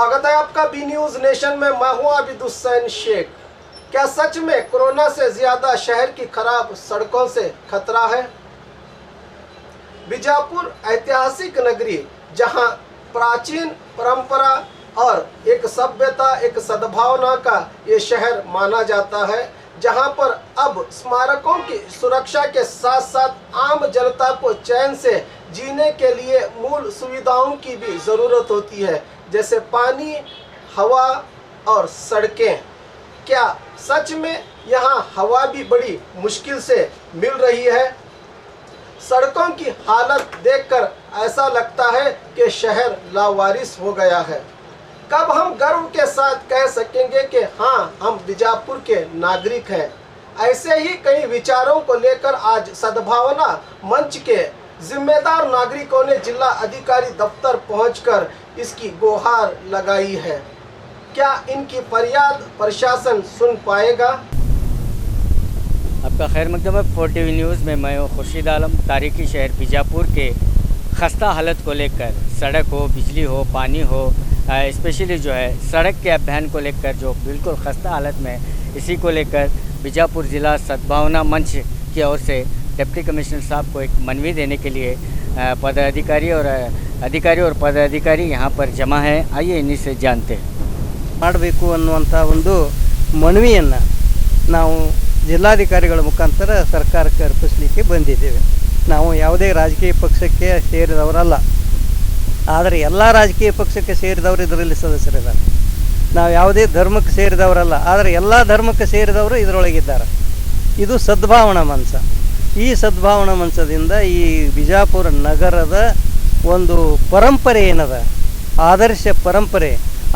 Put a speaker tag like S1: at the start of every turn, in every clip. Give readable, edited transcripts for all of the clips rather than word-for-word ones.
S1: स्वागत है आपका बी न्यूज नेशन में। मैं हूं आबिद हुसैन शेख। क्या सच में कोरोना से ज्यादा शहर की खराब सड़कों से खतरा है? बीजापुर ऐतिहासिक नगरी, जहां प्राचीन परंपरा और एक सभ्यता, एक सद्भावना का ये शहर माना जाता है, जहां पर अब स्मारकों की सुरक्षा के साथ साथ आम जनता को चैन से जीने के लिए मूल सुविधाओं की भी ज़रूरत होती है, जैसे पानी, हवा और सड़कें। क्या सच में यहाँ हवा भी बड़ी मुश्किल से मिल रही है? सड़कों की हालत देखकर ऐसा लगता है कि शहर लावारिस हो गया है। कब हम गर्व के साथ कह सकेंगे कि हाँ, हम बीजापुर के नागरिक हैं? ऐसे ही कई विचारों को लेकर आज सद्भावना मंच के जिम्मेदार नागरिकों ने जिला अधिकारी दफ्तर पहुंचकर इसकी गुहार लगाई है। क्या इनकी फरियाद प्रशासन सुन पाएगा?
S2: आपका खैर मकदम है। 4TV न्यूज़ में मैं खुर्शीद आलम। तारीखी शहर बीजापुर के खस्ता हालत को लेकर, सड़क हो, बिजली हो, पानी हो, स्पेशली जो है सड़क के अभियान को लेकर जो बिल्कुल खस्ता हालत में, इसी को लेकर बीजापुर ज़िला सद्भावना मंच की ओर से डिप्टी कमिश्नर साहब को एक मनवी देने के लिए पदाधिकारी और पदाधिकारी यहाँ पर जमा है। आइए इन्हीं से जानते हैं।
S3: ಮಾಡಬೇಕು ಅನ್ನುವಂಥ ಒಂದು ಮನವಿಯನ್ನು ನಾವು ಜಿಲ್ಲಾಧಿಕಾರಿಗಳ ಮುಖಾಂತರ ಸರ್ಕಾರಕ್ಕೆ ಅರ್ಪಿಸಲಿಕ್ಕೆ ಬಂದಿದ್ದೇವೆ. ನಾವು ಯಾವುದೇ ರಾಜಕೀಯ ಪಕ್ಷಕ್ಕೆ ಸೇರಿದವರಲ್ಲ, ಆದರೆ ಎಲ್ಲ ರಾಜಕೀಯ ಪಕ್ಷಕ್ಕೆ ಸೇರಿದವರು ಇದರಲ್ಲಿ ಸದಸ್ಯರಿದ್ದಾರೆ. ನಾವು ಯಾವುದೇ ಧರ್ಮಕ್ಕೆ ಸೇರಿದವರಲ್ಲ, ಆದರೆ ಎಲ್ಲ ಧರ್ಮಕ್ಕೆ ಸೇರಿದವರು ಇದರೊಳಗಿದ್ದಾರೆ. ಇದು ಸದ್ಭಾವನಾ ಮಂಚ. ಈ ಸದ್ಭಾವನಾ ಮಂಚದಿಂದ ಈ ಬಿಜಾಪುರ ನಗರದ ಒಂದು ಪರಂಪರೆ ಏನದ, ಆದರ್ಶ ಪರಂಪರೆ,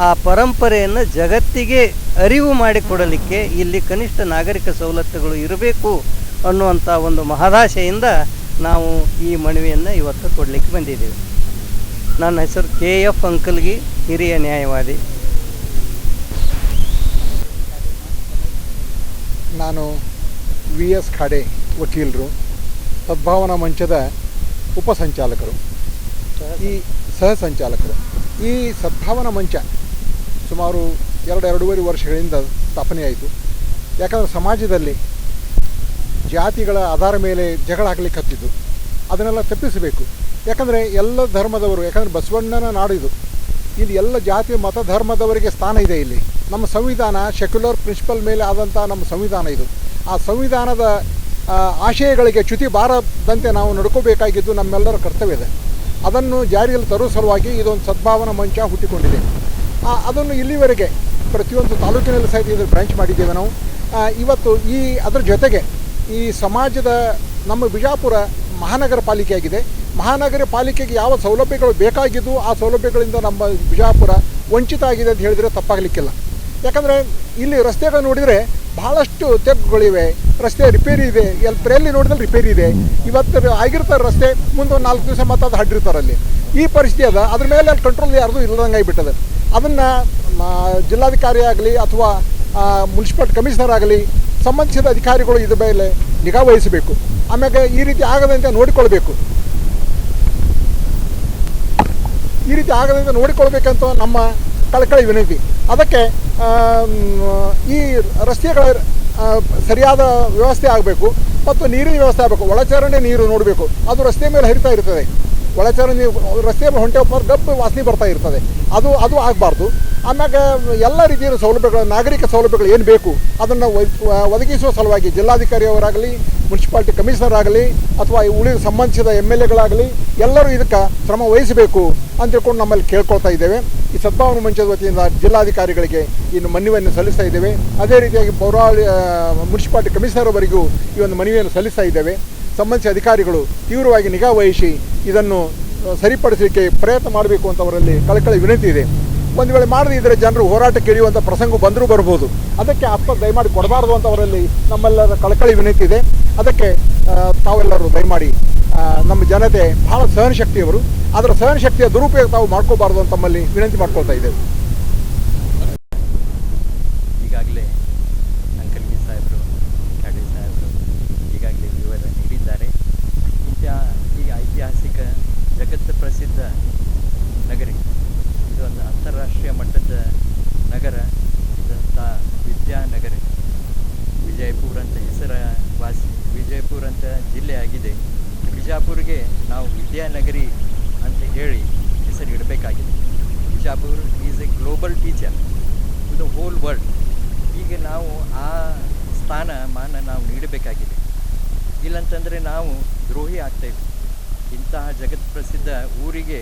S3: ಆ ಪರಂಪರೆಯನ್ನು ಜಗತ್ತಿಗೆ ಅರಿವು ಮಾಡಿಕೊಡಲಿಕ್ಕೆ ಇಲ್ಲಿ ಕನಿಷ್ಠ ನಾಗರಿಕ ಸವಲತ್ತುಗಳು ಇರಬೇಕು ಅನ್ನುವಂಥ ಒಂದು ಮಹದಾಶೆಯಿಂದ ನಾವು ಈ ಮನವಿಯನ್ನು ಇವತ್ತು ಕೊಡಲಿಕ್ಕೆ ಬಂದಿದ್ದೇವೆ. ನನ್ನ ಹೆಸರು KF ಅಂಕಲ್ಗಿ, ಹಿರಿಯ ನ್ಯಾಯವಾದಿ.
S4: ನಾನು VS ಖಾಡೆ ವಕೀಲರು, ಸದ್ಭಾವನಾ ಮಂಚದ ಉಪಸಂಚಾಲಕರು, ಈ ಸಹ ಸಂಚಾಲಕರು. ಈ ಸದ್ಭಾವನಾ ಮಂಚ ಸುಮಾರು 2-2.5 ವರ್ಷಗಳಿಂದ ಸ್ಥಾಪನೆಯಾಯಿತು. ಯಾಕಂದರೆ ಸಮಾಜದಲ್ಲಿ ಜಾತಿಗಳ ಆಧಾರ ಮೇಲೆ ಜಗಳ ಆಗಲಿಕ್ಕೆ ಹತ್ತಿದ್ದು, ಅದನ್ನೆಲ್ಲ ತಪ್ಪಿಸಬೇಕು. ಯಾಕಂದರೆ ಎಲ್ಲ ಧರ್ಮದವರು, ಯಾಕಂದರೆ ಬಸವಣ್ಣನ ನಾಡು ಇದು, ಇಲ್ಲಿ ಎಲ್ಲ ಜಾತಿ ಮತ ಧರ್ಮದವರಿಗೆ ಸ್ಥಾನ ಇದೆ. ಇಲ್ಲಿ ನಮ್ಮ ಸಂವಿಧಾನ ಸೆಕ್ಯುಲರ್ ಪ್ರಿನ್ಸಿಪಲ್ ಮೇಲೆ ಆದಂಥ ನಮ್ಮ ಸಂವಿಧಾನ ಇದು. ಆ ಸಂವಿಧಾನದ ಆಶಯಗಳಿಗೆ ಚ್ಯುತಿ ಬಾರದಂತೆ ನಾವು ನಡ್ಕೋಬೇಕಾಗಿದ್ದು ನಮ್ಮೆಲ್ಲರ ಕರ್ತವ್ಯ ಇದೆ. ಅದನ್ನು ಜಾರಿಯಲ್ಲಿ ತರುವ ಸಲುವಾಗಿ ಇದೊಂದು ಸದ್ಭಾವನಾ ಮಂಚ ಹುಟ್ಟಿಕೊಂಡಿದೆ. ಅದನ್ನು ಇಲ್ಲಿವರೆಗೆ ಪ್ರತಿಯೊಂದು ತಾಲೂಕಿನಲ್ಲಿ ಸಹಿತ ಇದನ್ನು ಬ್ರಾಂಚ್ ಮಾಡಿದ್ದೇವೆ ನಾವು. ಇವತ್ತು ಅದರ ಜೊತೆಗೆ ಈ ಸಮಾಜದ ನಮ್ಮ ಬಿಜಾಪುರ ಮಹಾನಗರ ಪಾಲಿಕೆ ಆಗಿದೆ. ಮಹಾನಗರ ಪಾಲಿಕೆಗೆ ಯಾವ ಸೌಲಭ್ಯಗಳು ಬೇಕಾಗಿದ್ದು ಆ ಸೌಲಭ್ಯಗಳಿಂದ ನಮ್ಮ ಬಿಜಾಪುರ ವಂಚಿತ ಆಗಿದೆ ಅಂತ ಹೇಳಿದರೆ ತಪ್ಪಾಗಲಿಕ್ಕಿಲ್ಲ. ಯಾಕಂದರೆ ಇಲ್ಲಿ ರಸ್ತೆಗಳು ನೋಡಿದರೆ ಭಾಳಷ್ಟು ತೆಗ್ಗುಗಳಿವೆ, ರಸ್ತೆ ರಿಪೇರಿ ಇದೆ, ಎಲ್ಲಿ ನೋಡಿದ್ರೆ ರಿಪೇರಿ ಇದೆ. ಇವತ್ತು ಆಗಿರ್ತಾರೆ ರಸ್ತೆ, ಮುಂದೊಂದು 4 ದಿವಸ ಮತ್ತು ಅದು ಹಡ್ಡಿರ್ತಾರಲ್ಲಿ. ಈ ಪರಿಸ್ಥಿತಿ ಅದ. ಅದ್ರ ಮೇಲೆ ಕಂಟ್ರೋಲ್ ಯಾರ್ದು ಇಲ್ಲದಂಗೆ ಆಗಿಬಿಟ್ಟದೆ. ಅದನ್ನು ಜಿಲ್ಲಾಧಿಕಾರಿ ಆಗಲಿ ಅಥವಾ ಮುನ್ಸಿಪಲ್ ಕಮಿಷನರ್ ಆಗಲಿ, ಸಂಬಂಧಿಸಿದ ಅಧಿಕಾರಿಗಳು ಇದ್ರ ಮೇಲೆ ನಿಗಾ ವಹಿಸಬೇಕು. ಆಮ್ಯಾಗ ಈ ರೀತಿ ಆಗದಂತೆ ನೋಡಿಕೊಳ್ಬೇಕು. ಈ ರೀತಿ ಆಗದಂತೆ ನೋಡಿಕೊಳ್ಬೇಕಂತ ನಮ್ಮ ಕಳಕಳಿ ವಿನಂತಿ. ಅದಕ್ಕೆ ಈ ರಸ್ತೆಗಳ ಸರಿಯಾದ ವ್ಯವಸ್ಥೆ ಆಗಬೇಕು ಮತ್ತು ನೀರಿನ ವ್ಯವಸ್ಥೆ ಆಗಬೇಕು. ಒಳಚರಂಡಿ ನೀರು ನೋಡಬೇಕು, ಅದು ರಸ್ತೆ ಮೇಲೆ ಹರಿತಾ ಇರ್ತದೆ. ಒಳಚರಂಡಿ ರಸ್ತೆ ಮೇಲೆ ಹೊಂಟೆ ಗಬ್ಬು ವಾಸನೆ ಬರ್ತಾ ಇರ್ತದೆ, ಅದು ಆಗಬಾರ್ದು. ಆಮ್ಯಾಗ ಎಲ್ಲ ರೀತಿಯ ಸೌಲಭ್ಯಗಳು, ನಾಗರಿಕ ಸೌಲಭ್ಯಗಳು ಏನು ಬೇಕು ಅದನ್ನು ಒದಗಿಸುವ ಸಲುವಾಗಿ ಜಿಲ್ಲಾಧಿಕಾರಿಯವರಾಗಲಿ, ಮುನ್ಸಿಪಾಲ್ಟಿ ಕಮಿಷನರ್ ಆಗಲಿ ಅಥವಾ ಉಳಿದ ಸಂಬಂಧಿಸಿದ MLAಗಳಾಗಲಿ ಎಲ್ಲರೂ ಇದಕ್ಕೆ ಶ್ರಮ ವಹಿಸಬೇಕು ಅಂತ ತಿಳ್ಕೊಂಡು ನಮ್ಮಲ್ಲಿ ಕೇಳ್ಕೊಳ್ತಾ ಇದ್ದೇವೆ. ಈ ಸದ್ಭಾವನಾ ಮಂಚದ ವತಿಯಿಂದ ಜಿಲ್ಲಾಧಿಕಾರಿಗಳಿಗೆ ಇನ್ನು ಮನವಿಯನ್ನು ಸಲ್ಲಿಸ್ತಾ ಇದ್ದೇವೆ. ಅದೇ ರೀತಿಯಾಗಿ ಮುನ್ಸಿಪಾಲ್ಟಿ ಕಮಿಷನರ್ ಅವರಿಗೂ ಈ ಒಂದು ಮನವಿಯನ್ನು ಸಲ್ಲಿಸ್ತಾ ಇದ್ದೇವೆ. ಸಂಬಂಧಿಸಿದ ಅಧಿಕಾರಿಗಳು ತೀವ್ರವಾಗಿ ನಿಗಾ ವಹಿಸಿ ಇದನ್ನು ಸರಿಪಡಿಸಲಿಕ್ಕೆ ಪ್ರಯತ್ನ ಮಾಡಬೇಕು ಅಂತ ಅವರಲ್ಲಿ ಕಳಕಳಿ ವಿನಂತಿ ಇದೆ. ಒಂದು ವೇಳೆ ಮಾಡದೇ ಇದ್ದರೆ ಜನರು ಹೋರಾಟಕ್ಕೆ ಇಳಿಯುವಂಥ ಪ್ರಸಂಗ ಬಂದರೂ ಬರ್ಬೋದು. ಅದಕ್ಕೆ ದಯಮಾಡಿ ಕೊಡಬಾರ್ದು ಅಂತ ಅವರಲ್ಲಿ ನಮ್ಮೆಲ್ಲರ ಕಳಕಳಿ ವಿನಂತಿ ಇದೆ. ಅದಕ್ಕೆ ತಾವೆಲ್ಲರೂ ದಯಮಾಡಿ, ನಮ್ಮ ಜನತೆ ಭಾಳ ಸಹನಶಕ್ತಿಯವರು, ಅದರ ಸಹನಶಕ್ತಿಯ ದುರುಪಯೋಗ ತಾವು ಮಾಡ್ಕೋಬಾರ್ದು ಅಂತ ತಮ್ಮಲ್ಲಿ ವಿನಂತಿ ಮಾಡ್ಕೊಳ್ತಾ ಇದ್ದೇವೆ.
S2: ಈಗಾಗಲೇ ಅಂಕಲ್ಗಿ ಸಾಹೇಬರು, ಖಾಡೆ ಸಾಹೇಬರು ಈಗಾಗಲೇ ವಿವರ ನೀಡಿದ್ದಾರೆ. ಈ ಐತಿಹಾಸಿಕ ಜಗತ್ತು ಪ್ರಸಿದ್ಧ ನಗರಿ, ಇದು ಒಂದು ಅಂತಾರಾಷ್ಟ್ರೀಯ ಮಟ್ಟದ
S5: ಅಂತ ಜಿಲ್ಲೆ ಆಗಿದೆ. ಬಿಜಾಪುರ್ಗೆ ನಾವು ವಿದ್ಯಾನಗರಿ ಅಂತ ಹೇಳಿ ಹೆಸರು ಇಡಬೇಕಾಗಿದೆ. Bijapur is a global teacher to the whole world. ಈಗ ನಾವು ಆ ಸ್ಥಾನಮಾನ ನಾವು ನೀಡಬೇಕಾಗಿದೆ. ಇಲ್ಲಂತಂದರೆ ನಾವು ದ್ರೋಹಿ ಆಗ್ತೇವೆ. ಇಂತಹ ಜಗತ್ ಪ್ರಸಿದ್ಧ ಊರಿಗೆ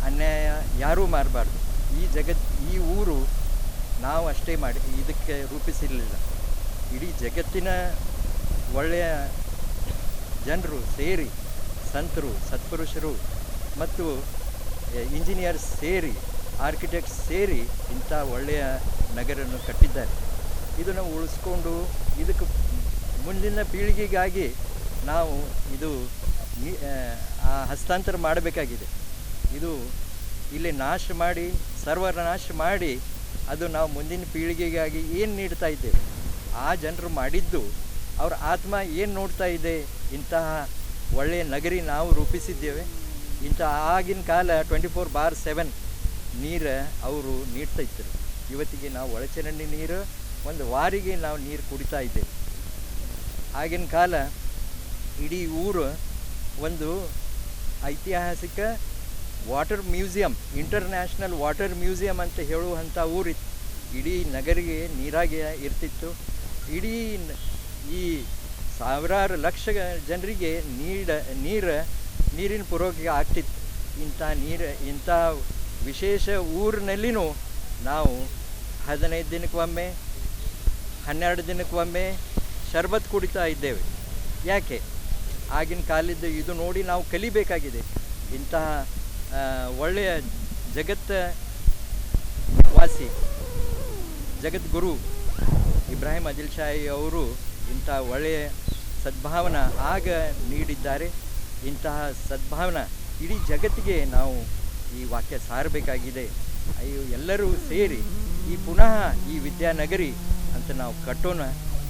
S5: ಅನ್ಯಾಯ ಯಾರೂ ಮಾಡಬಾರ್ದು. ಈ ಊರು ನಾವು ಅಷ್ಟೇ ಮಾಡಿ ಇದಕ್ಕೆ ರೂಪಿಸಿರಲಿಲ್ಲ. ಇಡೀ ಜಗತ್ತಿನ ಒಳ್ಳೆಯ ಜನರು ಸೇರಿ, ಸಂತರು, ಸತ್ಪುರುಷರು ಮತ್ತು ಇಂಜಿನಿಯರ್ಸ್ ಸೇರಿ, ಆರ್ಕಿಟೆಕ್ಟ್ಸ್ ಸೇರಿ ಇಂಥ ಒಳ್ಳೆಯ ನಗರವನ್ನು ಕಟ್ಟಿದ್ದಾರೆ. ಇದನ್ನು ಉಳಿಸ್ಕೊಂಡು ಇದಕ್ಕೆ ಮುಂದಿನ ಪೀಳಿಗೆಗಾಗಿ ನಾವು ಇದು ಹಸ್ತಾಂತರ ಮಾಡಬೇಕಾಗಿದೆ. ಇದು ಇಲ್ಲಿ ಸರ್ವನಾಶ ಮಾಡಿ ಅದು ನಾವು ಮುಂದಿನ ಪೀಳಿಗೆಗಾಗಿ ಏನು ನೀಡ್ತಾ ಇದ್ದೇವೆ, ಆ ಜನರು ಮಾಡಿದ್ದು ಅವ್ರ ಆತ್ಮ ಏನು ನೋಡ್ತಾ ಇದೆ. ಇಂತಹ ಒಳ್ಳೆಯ ನಗರಿ ನಾವು ರೂಪಿಸಿದ್ದೇವೆ. ಇಂಥ ಆಗಿನ ಕಾಲ 24/7 ನೀರು ಅವರು ನೀಡ್ತಾ ಇದ್ದರು. ಇವತ್ತಿಗೆ ನಾವು ಒಳಚರಂಡಿ ನೀರು ಒಂದು ವಾರಿಗೆ ನಾವು ನೀರು ಕುಡಿತಾ ಇದ್ದೇವೆ. ಆಗಿನ ಕಾಲ ಇಡೀ ಊರು ಒಂದು ಐತಿಹಾಸಿಕ water museum, international water museum ಅಂತ ಹೇಳುವಂಥ ಊರಿತ್ತು. ಇಡೀ ನಗರಿಗೆ ನೀರಾಗೆ ಇರ್ತಿತ್ತು. ಇಡೀ ಈ ಸಾವಿರಾರು ಲಕ್ಷ ಜನರಿಗೆ ನೀರಿನ ಪೂರೈಕೆ ಆಗ್ತಿತ್ತು. ಇಂಥ ವಿಶೇಷ ಊರಿನಲ್ಲಿನೂ ನಾವು 15 ದಿನಕ್ಕೊಮ್ಮೆ 12 ದಿನಕ್ಕೊಮ್ಮೆ ಶರ್ಬತ್ ಕುಡಿತಾ ಇದ್ದೇವೆ. ಯಾಕೆ? ಆಗಿನ ಕಾಲದ ಇದು ನೋಡಿ ನಾವು ಕಲಿಬೇಕಾಗಿದೆ. ಇಂತಹ ಒಳ್ಳೆಯ ಜಗತ್ವಾಸಿ ಜಗದ್ಗುರು ಇಬ್ರಾಹಿಂ ಆದಿಲ್ ಶಾಹಿ ಅವರು ಇಂಥ ಒಳ್ಳೆಯ ಸದ್ಭಾವನಾ ಆಗ ನೀಡಿದ್ದಾರೆ. ಇಂತಹ ಸದ್ಭಾವನಾ ಇಡೀ ಜಗತ್ತಿಗೆ ನಾವು ಈ ವಾಕ್ಯ ಸಾರಬೇಕಾಗಿದೆ. ಎಲ್ಲರೂ ಸೇರಿ ಪುನಃ ಈ ವಿದ್ಯಾನಗರಿ ಅಂತ ನಾವು ಕಟ್ಟೋಣ.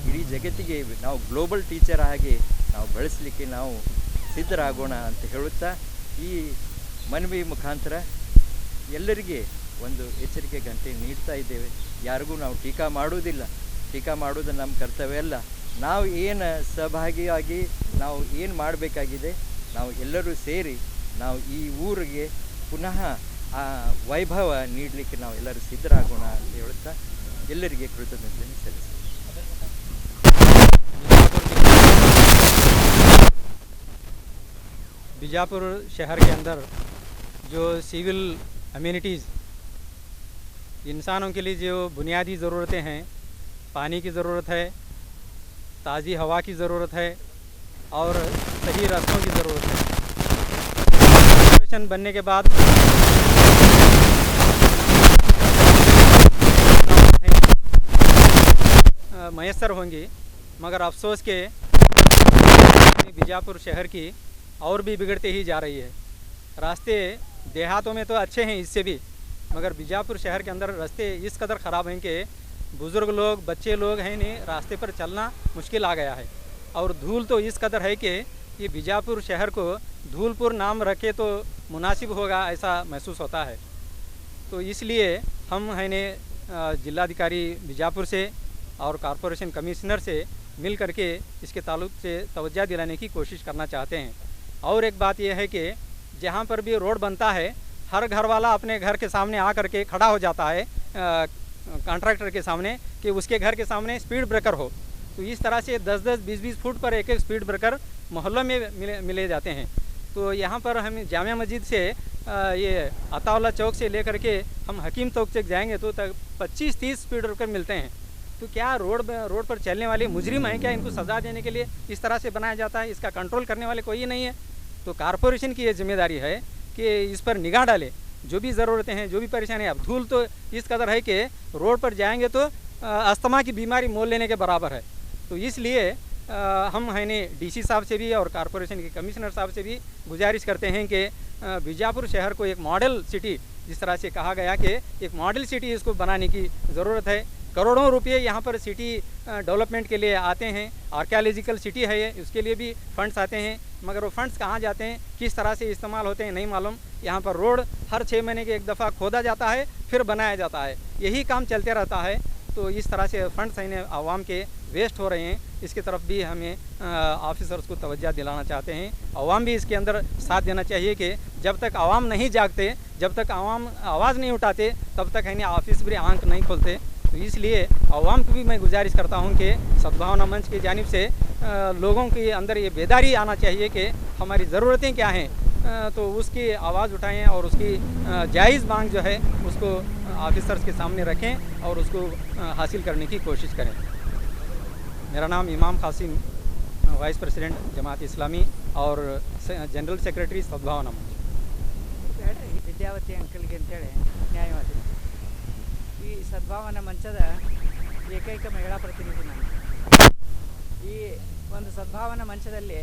S5: ಇಡೀ ಜಗತ್ತಿಗೆ ನಾವು ಗ್ಲೋಬಲ್ ಟೀಚರ್ ಆಗಿ ನಾವು ಬೆಳೆಸಲಿಕ್ಕೆ ನಾವು ಸಿದ್ಧರಾಗೋಣ ಅಂತ ಹೇಳುತ್ತಾ ಈ ಮನವಿ ಮುಖಾಂತರ ಎಲ್ಲರಿಗೆ ಒಂದು ಎಚ್ಚರಿಕೆ ಗಂಟೆ ನೀಡ್ತಾ ಇದ್ದೇವೆ. ಯಾರಿಗೂ ನಾವು ಟೀಕಾ ಮಾಡುವುದಿಲ್ಲ. ಟೀಕಾ ಮಾಡೋದು ನಮ್ಮ ಕರ್ತವ್ಯ ಅಲ್ಲ. ನಾವು ಏನು ಸಹಭಾಗಿಯಾಗಿ ನಾವು ಏನು ಮಾಡಬೇಕಾಗಿದೆ, ನಾವು ಎಲ್ಲರೂ ಸೇರಿ ನಾವು ಈ ಊರಿಗೆ ಪುನಃ ಆ ವೈಭವ ನೀಡಲಿಕ್ಕೆ ನಾವು ಎಲ್ಲರೂ ಸಿದ್ಧರಾಗೋಣ ಅಂತ ಹೇಳುತ್ತಾ ಎಲ್ಲರಿಗೆ ಕೃತಜ್ಞತೆಯನ್ನು ಸಲ್ಲಿಸ್ತೀವಿ.
S6: बीजापुर शहर के अंदर जो सिविल अम्यूनिटीज़, इंसानों के लिए जो बुनियादी ज़रूरतें हैं, पानी की ज़रूरत है, ताज़ी हवा की ज़रूरत है और सही रास्तों की ज़रूरत है। कॉर्पोरेशन बनने के बाद मैसर होंगी, मगर अफसोस के बीजापुर शहर की और भी बिगड़ते ही जा रही है। रास्ते देहातों में तो अच्छे हैं इससे भी, मगर बीजापुर शहर के अंदर रास्ते इस कदर ख़राब हैं कि बुज़ुर्ग लोग, बच्चे लोग हैं नहीं, रास्ते पर चलना मुश्किल आ गया है। और धूल तो इस कदर है कि ये बीजापुर शहर को धूलपुर नाम रखे तो मुनासिब होगा, ऐसा महसूस होता है। तो इसलिए हम हैं ने जिलाधिकारी बीजापुर से और कॉरपोरेशन कमिश्नर से मिल करके इसके ताल्लुक से तवज्जो दिलाने की कोशिश करना चाहते हैं। और एक बात यह है कि जहाँ पर भी रोड बनता है, हर घर वाला अपने घर के सामने आ करके खड़ा हो जाता है कॉन्ट्रैक्टर के सामने कि उसके घर के सामने स्पीड ब्रेकर हो। तो इस तरह से 10-10, 20-20 फुट पर एक स्पीड ब्रेकर मोहल्लों में मिले जाते हैं। तो यहाँ पर हम जामिया मस्जिद से ये अताउल्ला चौक से लेकर के हम हकीम चौक तक जाएंगे तो 25-30 स्पीड ब्रेकर मिलते हैं। तो क्या रोड पर चलने वाले मुजरिम हैं क्या? इनको सज़ा देने के लिए इस तरह से बनाया जाता है? इसका कंट्रोल करने वाले कोई नहीं है। तो कॉरपोरेशन की ये जिम्मेदारी है कि इस पर निगाह डाले। जो भी ज़रूरतें हैं, जो भी परेशानी है, अब धूल तो इस कदर है कि रोड पर जाएंगे तो अस्थमा की बीमारी मोल लेने के बराबर है। तो इसलिए हम हैं ने डीसी साहब से भी और कॉरपोरेशन के कमिश्नर साहब से भी गुजारिश करते हैं कि बीजापुर शहर को एक मॉडल सिटी, जिस तरह से कहा गया कि एक मॉडल सिटी इसको बनाने की ज़रूरत है। करोड़ों रुपए यहाँ पर सिटी डेवलपमेंट के लिए आते हैं। आर्कियोलॉजिकल सिटी है ये, उसके लिए भी फंड्स आते हैं, मगर वो फंड्स कहाँ जाते हैं, किस तरह से इस्तेमाल होते हैं नहीं मालूम। यहाँ पर रोड हर 6 महीने के एक दफ़ा खोदा जाता है, फिर बनाया जाता है, यही काम चलते रहता है। तो इस तरह से फंड्स हैं आवाम के वेस्ट हो रहे हैं, इसकी तरफ भी हमें ऑफिसर्स को तवज्जो दिलाना चाहते हैं। आवाम भी इसके अंदर साथ देना चाहिए कि जब तक आवाम नहीं जागते, जब तक आवाम आवाज़ नहीं उठाते, तब तक है ऑफिस भी आंख नहीं खोलते। तो इसलिए आवाम को भी मैं गुजारिश करता हूं कि सद्भावना मंच की जानिब से लोगों के अंदर ये बेदारी आना चाहिए कि हमारी ज़रूरतें क्या हैं, तो उसकी आवाज़ उठाएं और उसकी जायज़ मांग जो है उसको ऑफिसर्स के सामने रखें और उसको हासिल करने की कोशिश करें। मेरा नाम इमाम कासिम, वाइस प्रेसिडेंट जमात इस्लामी और जनरल सेक्रेटरी सद्भावना मंच।
S7: ವಿದ್ಯಾವತಿ ಅಂಕಲ್ಗೆ ಅಂತೇಳಿ ನ್ಯಾಯವಾದಿ. ಈ ಸದ್ಭಾವನಾ ಮಂಚದ ಏಕೈಕ ಮಹಿಳಾ ಪ್ರತಿನಿಧಿ ನಾನು. ಈ ಒಂದು ಸದ್ಭಾವನಾ ಮಂಚದಲ್ಲಿ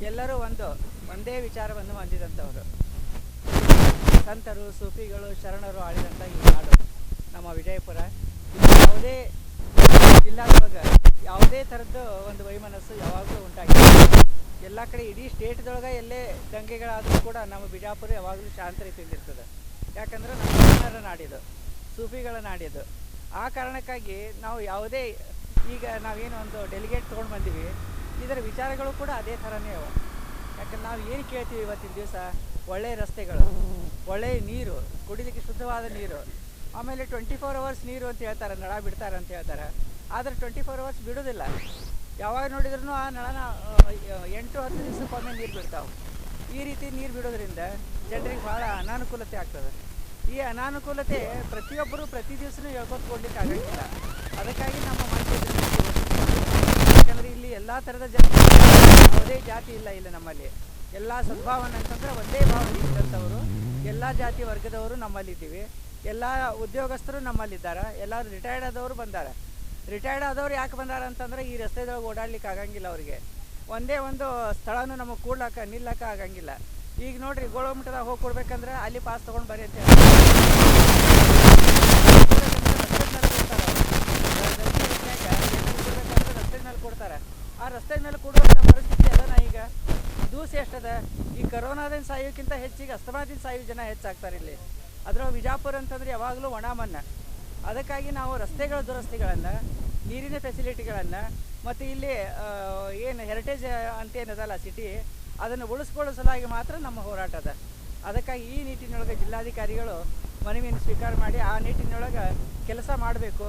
S7: ಎಲ್ಲರೂ ಒಂದೇ ವಿಚಾರವನ್ನು ಹೊಂದಿದಂಥವರು. ಸಂತರು, ಸೂಫಿಗಳು, ಶರಣರು ಆಳಿದಂಥ ಈ ನಾಡು ನಮ್ಮ ವಿಜಯಪುರ. ಯಾವುದೇ ಜಿಲ್ಲಾದೊಳಗೆ ಯಾವುದೇ ಥರದ್ದು ಒಂದು ವೈಮನಸ್ಸು ಯಾವಾಗಲೂ ಉಂಟಾಗಿದೆ. ಎಲ್ಲ ಕಡೆ ಇಡೀ ಸ್ಟೇಟ್ದೊಳಗೆ ಎಲ್ಲೇ ದಂಗೆಗಳಾದರೂ ಕೂಡ ನಮ್ಮ ಬಿಜಾಪುರ ಯಾವಾಗಲೂ ಶಾಂತ ರೀತಿಯಿಂದ ಇರ್ತದೆ. ಯಾಕಂದರೆ ನಮ್ಮ ಶರಣರ ನಾಡಿದು, ಸೂಫಿಗಳ ನಾಡಿದು. ಆ ಕಾರಣಕ್ಕಾಗಿ ನಾವು ಯಾವುದೇ ಈಗ ನಾವೇನು ಒಂದು ಡೆಲಿಗೇಟ್ ತೊಗೊಂಡು ಬಂದೀವಿ, ಇದರ ವಿಚಾರಗಳು ಕೂಡ ಅದೇ ಥರನೇ ಅವ. ಯಾಕಂದ್ರೆ ನಾವು ಏನು ಕೇಳ್ತೀವಿ ಇವತ್ತಿನ ದಿವಸ, ಒಳ್ಳೆಯ ರಸ್ತೆಗಳು, ಒಳ್ಳೆಯ ನೀರು, ಕುಡಿಲಿಕ್ಕೆ ಶುದ್ಧವಾದ ನೀರು, ಆಮೇಲೆ 24 hours ನೀರು ಅಂತ ಹೇಳ್ತಾರೆ, ನಳ ಬಿಡ್ತಾರೆ ಅಂತ ಹೇಳ್ತಾರೆ. ಆದರೆ 24 hours ಬಿಡೋದಿಲ್ಲ. ಯಾವಾಗ ನೋಡಿದ್ರೂ ಆ ನಳನ 8-10 ದಿವಸಕ್ಕೊಮ್ಮೆ ನೀರು ಬಿಡ್ತಾವೆ. ಈ ರೀತಿ ನೀರು ಬಿಡೋದ್ರಿಂದ ಜನರಿಗೆ ಭಾಳ ಅನಾನುಕೂಲತೆ ಆಗ್ತದೆ. ಈ ಅನಾನುಕೂಲತೆ ಪ್ರತಿಯೊಬ್ಬರು ಪ್ರತಿ ದಿವಸನೂ ಹೇಳ್ಕೊತ್ಕೊಡ್ಲಿಕ್ಕೆ ಆಗಂಗಿಲ್ಲ. ಅದಕ್ಕಾಗಿ ನಮ್ಮ ಮಂತ್ರಿ, ಯಾಕಂದರೆ ಇಲ್ಲಿ ಎಲ್ಲ ಥರದ ಜನ, ಯಾವುದೇ ಜಾತಿ ಇಲ್ಲ ಇಲ್ಲಿ ನಮ್ಮಲ್ಲಿ. ಎಲ್ಲ ಸದ್ಭಾವನೆ ಅಂತಂದರೆ ಒಂದೇ ಭಾವನೆ ಇದ್ದಂಥವರು, ಎಲ್ಲ ಜಾತಿ ವರ್ಗದವರು ನಮ್ಮಲ್ಲಿದ್ದೀವಿ. ಎಲ್ಲ ಉದ್ಯೋಗಸ್ಥರು ನಮ್ಮಲ್ಲಿದ್ದಾರೆ. ಎಲ್ಲರೂ ರಿಟೈರ್ಡ್ ಆದವರು ಬಂದ್ದಾರೆ. ರಿಟೈರ್ಡ್ ಆದವ್ರು ಯಾಕೆ ಬಂದಾರ ಅಂತಂದರೆ ಈ ರಸ್ತೆದೊಳಗೆ ಓಡಾಡ್ಲಿಕ್ಕೆ ಆಗಂಗಿಲ್ಲ ಅವರಿಗೆ. ಒಂದೇ ಒಂದು ಸ್ಥಳನೂ ನಮಗೆ ಕೂಡ್ಲಕ್ಕ ನಿಲ್ಲಕ್ಕ ಆಗಂಗಿಲ್ಲ. ಈಗ ನೋಡ್ರಿ, ಗೋಳಮಠದಾಗ ಹೋಗಿ ಕೊಡ್ಬೇಕಂದ್ರೆ ಅಲ್ಲಿ ಪಾಸ್ ತೊಗೊಂಡು ಬರ್ರಿ ಅಂತ ಹೇಳಿ ರಸ್ತೆ ಮೇಲೆ ಕೊಡ್ತಾರೆ. ಆ ರಸ್ತೆ ಮೇಲೆ ಕೊಡುವಂಥ ಪರಿಸ್ಥಿತಿ ಅದನ್ನ ಈಗ ದೂಸ ಎಷ್ಟದ. ಈ ಕರೋನಾದಿಂದ ಸಾಯೋಕ್ಕಿಂತ ಹೆಚ್ಚಿಗೆ ಅಸ್ತಮಾದಿಂದ ಸಾಯೋ ಜನ ಹೆಚ್ಚಾಗ್ತಾರೆ ಇಲ್ಲಿ. ಅದರ ವಿಜಾಪುರ ಅಂತಂದರೆ ಯಾವಾಗಲೂ ಒಣ ಮಣ್ಣು. ಅದಕ್ಕಾಗಿ ನಾವು ರಸ್ತೆಗಳ ದುರಸ್ತಿಗಳನ್ನು, ನೀರಿನ ಫೆಸಿಲಿಟಿಗಳನ್ನು ಮತ್ತು ಇಲ್ಲಿ ಏನು ಹೆರಿಟೇಜ್ ಅಂತೇನದಲ್ಲ ಸಿಟಿ, ಅದನ್ನು ಉಳಿಸ್ಕೊಳ್ಳೋ ಸಲುವಾಗಿ ಮಾತ್ರ ನಮ್ಮ ಹೋರಾಟ ಅದ. ಅದಕ್ಕಾಗಿ ಈ ನಿಟ್ಟಿನೊಳಗೆ ಜಿಲ್ಲಾಧಿಕಾರಿಗಳು ಮನವಿಯನ್ನು ಸ್ವೀಕಾರ ಮಾಡಿ ಆ ನಿಟ್ಟಿನೊಳಗೆ ಕೆಲಸ ಮಾಡಬೇಕು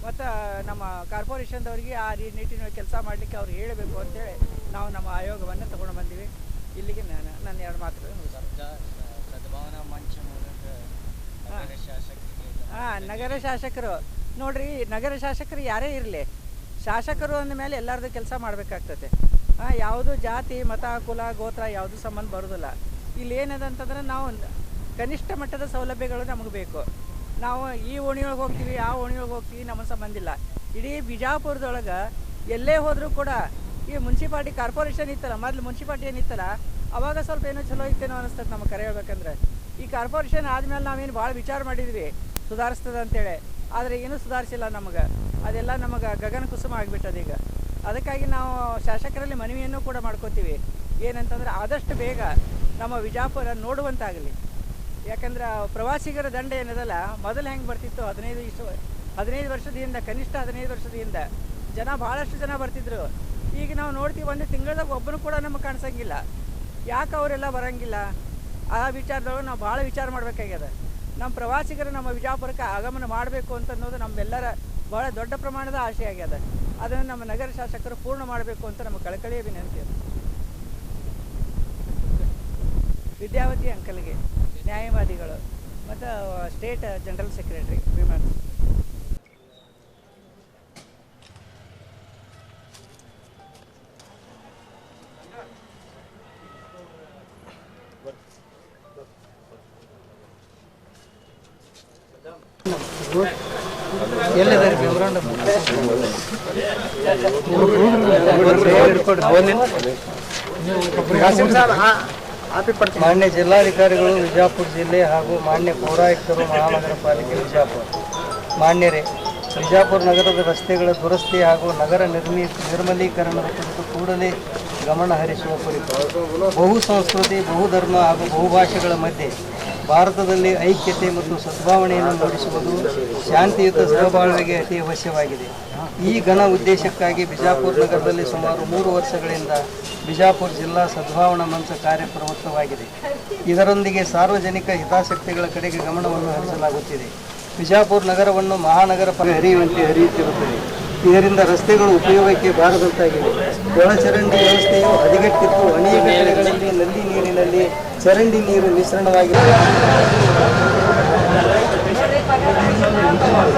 S7: ಮತ್ತು ನಮ್ಮ ಕಾರ್ಪೊರೇಷನ್ದವ್ರಿಗೆ ಆ ನಿಟ್ಟಿನೊಳಗೆ ಕೆಲಸ ಮಾಡಲಿಕ್ಕೆ ಅವ್ರು ಹೇಳಬೇಕು ಅಂತೇಳಿ ನಾವು ನಮ್ಮ ಆಯೋಗವನ್ನು ತಗೊಂಡು ಬಂದೀವಿ. ಇಲ್ಲಿಗೆ ನಾನು ಎರಡು ಮಾತು
S2: ಸದ್ಭಾವನಾ ಮಂಚ
S7: ನಗರ ಶಾಸಕರು ನೋಡ್ರಿ, ನಗರ ಶಾಸಕರು ಯಾರೇ ಇರಲಿ, ಶಾಸಕರು ಅಂದಮೇಲೆ ಎಲ್ಲರದ್ದು ಕೆಲಸ ಮಾಡಬೇಕಾಗ್ತದೆ. ಯಾವುದು ಜಾತಿ, ಮತ, ಕುಲ, ಗೋತ್ರ ಯಾವುದು ಸಂಬಂಧ ಬರೋದಿಲ್ಲ. ಇಲ್ಲಿ ಏನದಂತಂದ್ರೆ ನಾವು ಕನಿಷ್ಠ ಮಟ್ಟದ ಸೌಲಭ್ಯಗಳು ನಮಗೆ ಬೇಕು. ನಾವು ಈ ಓಣಿಯೊಳಗೆ ಹೋಗ್ತೀವಿ, ಆ ಓಣಿಯೊಳಗೆ ಹೋಗ್ತೀವಿ, ನಮಗೆ ಸಂಬಂಧ ಇಲ್ಲ. ಇಡೀ ಬಿಜಾಪುರದೊಳಗೆ ಎಲ್ಲೇ ಹೋದರೂ ಕೂಡ ಈ ಮುನ್ಸಿಪಾಲ್ಟಿ ಕಾರ್ಪೊರೇಷನ್ ಇತ್ತಲ್ಲ, ಮೊದಲು ಮುನ್ಸಿಪಾಲ್ಟಿ ಏನಿತ್ತಲ್ಲ, ಅವಾಗ ಸ್ವಲ್ಪ ಏನೋ ಚಲೋ ಇತ್ತೇನೋ ಅನಿಸ್ತದೆ ನಮಗೆ ಕರೆ ಹೇಳ್ಬೇಕಂದ್ರೆ. ಈ ಕಾರ್ಪೊರೇಷನ್ ಆದಮೇಲೆ ನಾವೇನು ಭಾಳ ವಿಚಾರ ಮಾಡಿದ್ವಿ ಸುಧಾರಿಸ್ತದೆ ಅಂತೇಳಿ, ಆದರೆ ಏನೂ ಸುಧಾರಿಸಿಲ್ಲ ನಮಗೆ. ಅದೆಲ್ಲ ನಮಗೆ ಗಗನ ಕುಸುಮ ಆಗಿಬಿಟ್ಟದೆ ಈಗ. ಅದಕ್ಕಾಗಿ ನಾವು ಶಾಸಕರಲ್ಲಿ ಮನವಿಯನ್ನು ಕೂಡ ಮಾಡ್ಕೋತೀವಿ, ಏನಂತಂದ್ರೆ ಆದಷ್ಟು ಬೇಗ ನಮ್ಮ ವಿಜಾಪುರ ನೋಡುವಂತಾಗಲಿ. ಯಾಕಂದ್ರೆ ಪ್ರವಾಸಿಗರ ದಂಡ ಏನದಲ್ಲ, ಮೊದಲು ಹೆಂಗೆ ಬರ್ತಿತ್ತು 15 ವರ್ಷದ ಹಿಂದೆ, ಕನಿಷ್ಠ 15 ವರ್ಷದ ಹಿಂದೆ ಜನ ಭಾಳಷ್ಟು ಜನ ಬರ್ತಿದ್ರು. ಈಗ ನಾವು ನೋಡ್ತೀವಿ, ಒಂದು ತಿಂಗಳದಾಗ ಒಬ್ಬರು ಕೂಡ ನಮಗೆ ಕಾಣಿಸಂಗಿಲ್ಲ. ಯಾಕೆ ಅವರೆಲ್ಲ ಬರೋಂಗಿಲ್ಲ? ಆ ವಿಚಾರದೊಳಗೆ ನಾವು ಭಾಳ ವಿಚಾರ ಮಾಡಬೇಕಾಗ್ಯದ. ನಮ್ಮ ಪ್ರವಾಸಿಗರು ನಮ್ಮ ವಿಜಾಪುರಕ್ಕೆ ಆಗಮನ ಮಾಡಬೇಕು ಅಂತ ಅನ್ನೋದು ನಮ್ಮೆಲ್ಲರ ಭಾಳ ದೊಡ್ಡ ಪ್ರಮಾಣದ ಆಸೆ ಆಗ್ಯದ. ಅದನ್ನು ನಮ್ಮ ನಗರ ಶಾಸಕರು ಪೂರ್ಣ ಮಾಡಬೇಕು ಅಂತ ನಮ್ಮ ಕಳಕಳಿಯ ವಿನಂತಿ. ವಿದ್ಯಾವತಿ ಅಂಕಲ್ಗೆ ನ್ಯಾಯವಾದಿಗಳು ಮತ್ತು ಸ್ಟೇಟ್ ಜನರಲ್ ಸೆಕ್ರೆಟರಿ ವಿಮನ್.
S3: ಮಾನ್ಯ ಜಿಲ್ಲಾಧಿಕಾರಿಗಳು ವಿಜಾಪುರ ಜಿಲ್ಲೆ ಹಾಗೂ ಮಾನ್ಯ ಪೌರಾಯುಕ್ತರು ಮಹಾನಗರ ಪಾಲಿಕೆ ವಿಜಾಪುರ, ಮಾನ್ಯರೇ, ವಿಜಾಪುರ ನಗರದ ರಸ್ತೆಗಳ ದುರಸ್ತಿ ಹಾಗೂ ನಗರ ನಿರ್ಮಲೀಕರಣದ ಕುರಿತು ಕೂಡಲೇ ಗಮನ ಹರಿಸುವ ಕುರಿತು ಬಹು ಸಂಸ್ಕೃತಿ, ಬಹುಧರ್ಮ ಹಾಗೂ ಬಹುಭಾಷೆಗಳ ಮಧ್ಯೆ ಭಾರತದಲ್ಲಿ ಐಕ್ಯತೆ ಮತ್ತು ಸದ್ಭಾವನೆಯನ್ನು ಮೂಡಿಸುವುದು ಶಾಂತಿಯುತ ಸಹಬಾಳ್ವೆಗೆ ಅತಿ ಅವಶ್ಯವಾಗಿದೆ. ಈ ಘನ ಉದ್ದೇಶಕ್ಕಾಗಿ ಬಿಜಾಪುರ ನಗರದಲ್ಲಿ ಸುಮಾರು 3 ವರ್ಷಗಳಿಂದ ಬಿಜಾಪುರ ಜಿಲ್ಲಾ ಸದ್ಭಾವನಾ ಮಂಚ ಕಾರ್ಯಪ್ರವೃತ್ತವಾಗಿದೆ. ಇದರೊಂದಿಗೆ ಸಾರ್ವಜನಿಕ ಹಿತಾಸಕ್ತಿಗಳ ಕಡೆಗೆ ಗಮನವನ್ನು ಹರಿಸಲಾಗುತ್ತಿದೆ. ಬಿಜಾಪುರ ನಗರವನ್ನು ಮಹಾನಗರ ಹರಿಯುವಂತೆ ಹರಿಯುತ್ತಿರುತ್ತದೆ. ಇದರಿಂದ ರಸ್ತೆಗಳು ಉಪಯೋಗಕ್ಕೆ ಬಾರದಂತಾಗಿವೆ. ಒಳಚರಂಡಿ ವ್ಯವಸ್ಥೆಯು ಹದಗೆಟ್ಟಿದ್ದು ಅನೇಕ ಕಡೆಗಳಲ್ಲಿ ನಲ್ಲಿ ನೀರಿನಲ್ಲಿ ಚರಂಡಿ ನೀರು ಮಿಶ್ರಣವಾಗಿದೆ.